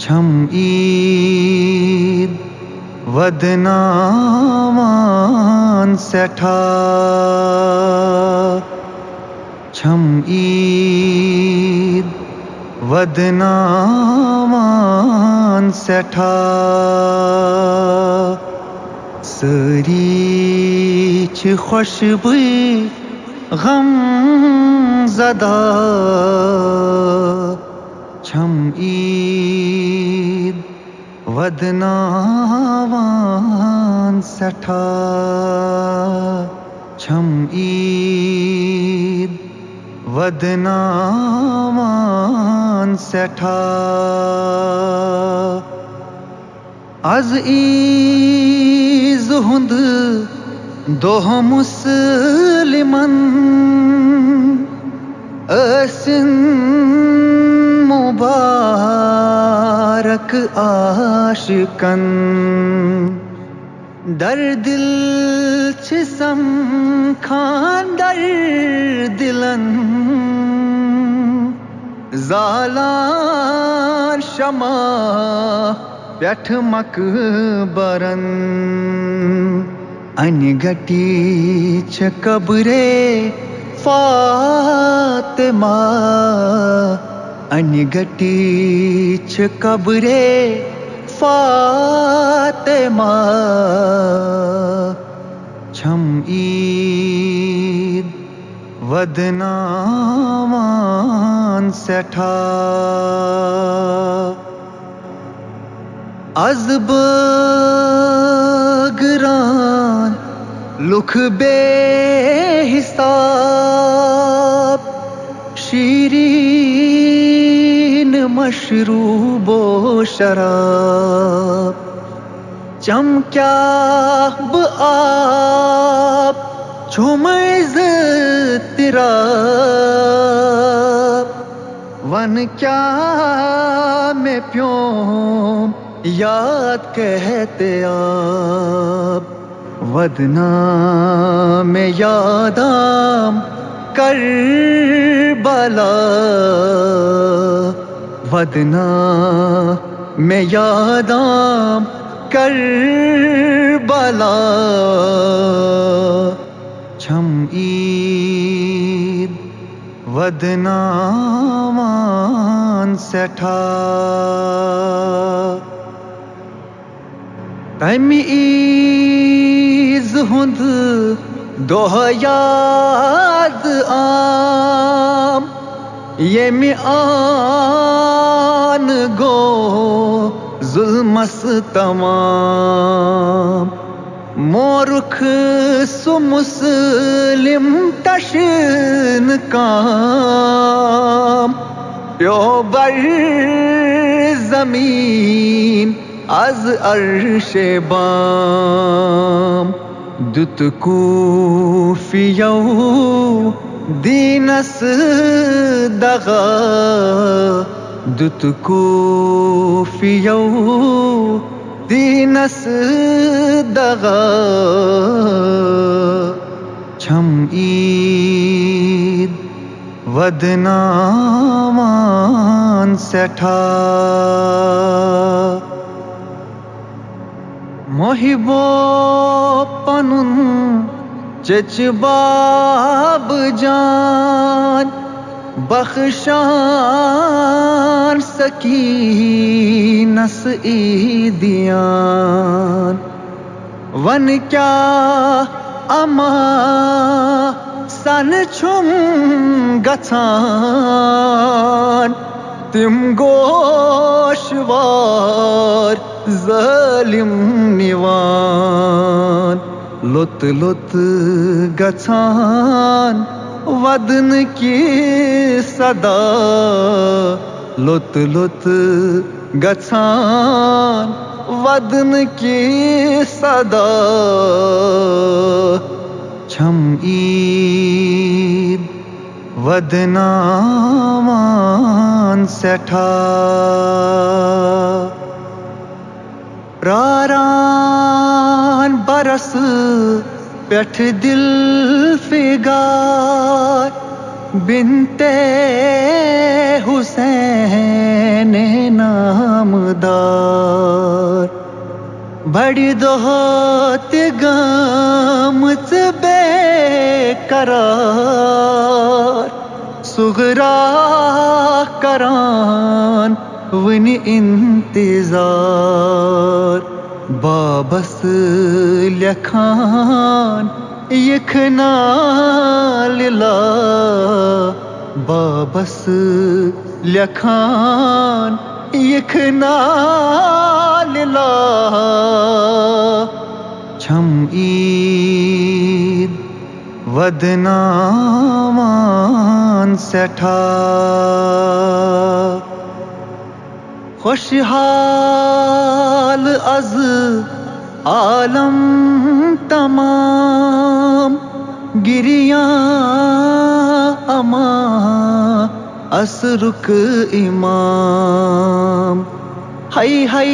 छम ईद वदनावान सैठा। छम ईद वदनावान सैठा। सरीच खुशबुई गम ज़दा। छम ईद वदनावान सैठा। छम ईद वदनावान सैठा। अज़ ईज़ हुंद दोह मुस्लिमन असिन मुबारक आशिकन। दर दिल छिसम खान दर दिलन ज़ालान शमा प्यठ मकबरन। अनगटी छ कब्रे फातिमा। अनगटी छ कब्रे फातिमा। छम ईद वदनावान सैठा। अज़ बगरान लुख बेहिसाब शीरीन मशरूबो शराब। चमक्या आप छुमैज़ तिराब। वन क्या में प्योम याद कहते आप। वदना में यादाम करबला। वदना में यादाम करबला। छम ईद वदनावान सैठा। तमी ईज़ हुंद दोह याद आम ये में आन गो जुल्मस तमाम। मोरुख सुमुस्लिम तशन काम प्यो बर ज़मीन अज़ अर्शे बाम। दुत कूफियौ दीनस दगा। दुत कूफियौ दीनस दगा। छम ईद वदनावान सैठा। मोहिबो पनुन चच बाब जान बख्शान सकीनस ईदियान। वन क्या अमा सन छुम गछान तिम गोशवार ज़ालिम निवान। लुत लुत गछान वदन की सदा। लुत लुत गछान वदन की सदा। छम ईद वदनावान सैठा। रारान बरस पेठ दिल फिगार बिनते हुसैन नाम बड़ी दोहत गामच बेकरार सुगरा करान वनि इंतजार बाबस लखान यखना लिला बाबस लखान यखना लिला छम ईद वदनामान सैठा खुशहाल अज आलम तमाम गिरिया अमा असरुक इमाम हाय हाय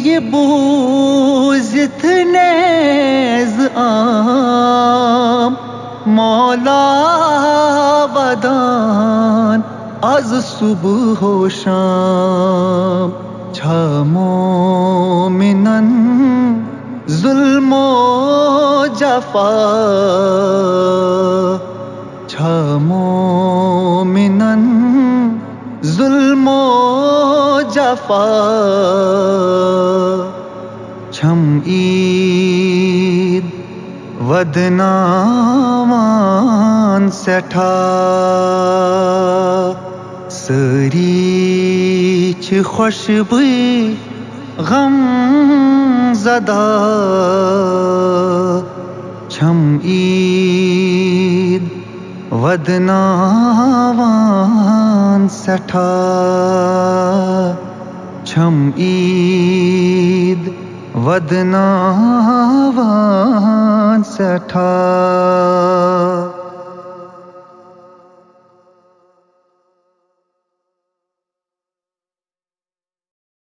ये बूज़ित नेज़ आम मौला वदान आज सुबह हो शाम छा मोमिनन जुल्मो जफा छा मोमिनन जुल्मो जफा छम ईद वदनामान सैठा सरी छ खुशबुई गम ज़दा छम ईद वदनामान सैठा छम ईद वदनामान सैठा।